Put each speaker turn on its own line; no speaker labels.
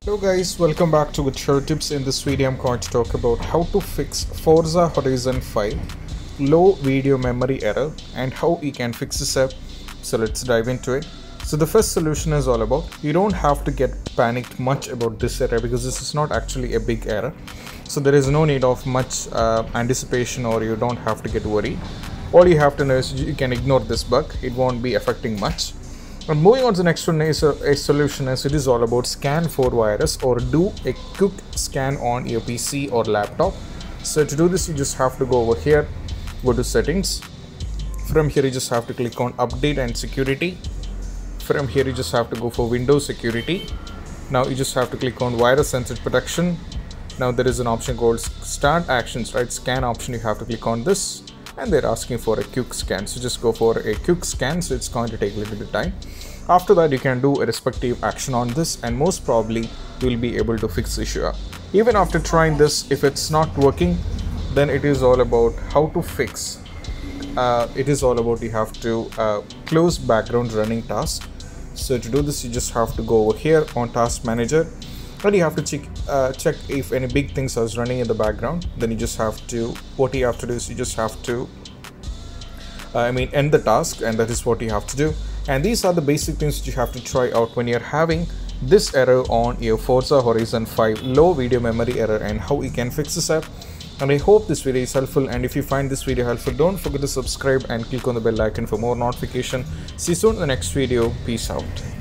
Hello guys, welcome back to Mature Tips. In this video I'm going to talk about how to fix Forza Horizon 5 low video memory error and how you can fix this up. So let's dive into it. So the first solution is all about, you don't have to get panicked much about this error because this is not actually a big error. So there is no need of much anticipation, or you don't have to get worried. All you have to know is you can ignore this bug, it won't be affecting much. And moving on to the next one is a solution is it is all about scan for virus or do a quick scan on your PC or laptop. So to do this you just have to go over here, go to settings. From here you just have to click on update and security. From here you just have to go for Windows security. Now you just have to click on virus and protection. Now there is an option called start actions, right? Scan option, you have to click on this. And they're asking for a quick scan, so just go for a quick scan. So it's going to take a little bit of time. After that you can do a respective action on this, and most probably you will be able to fix the issue. Even after trying this, if it's not working, then it is all about how to fix. It is all about you have to close background running task. So to do this you just have to go over here on task manager, and you have to check if any big things are running in the background. Then you just have to, what you have to do is you just have to end the task, and that is what you have to do. And these are the basic things that you have to try out when you're having this error on your Forza Horizon 5 low video memory error, and how you can fix this up. And I hope this video is helpful, and if you find this video helpful, don't forget to subscribe and click on the bell icon for more notification. See you soon in the next video. Peace out.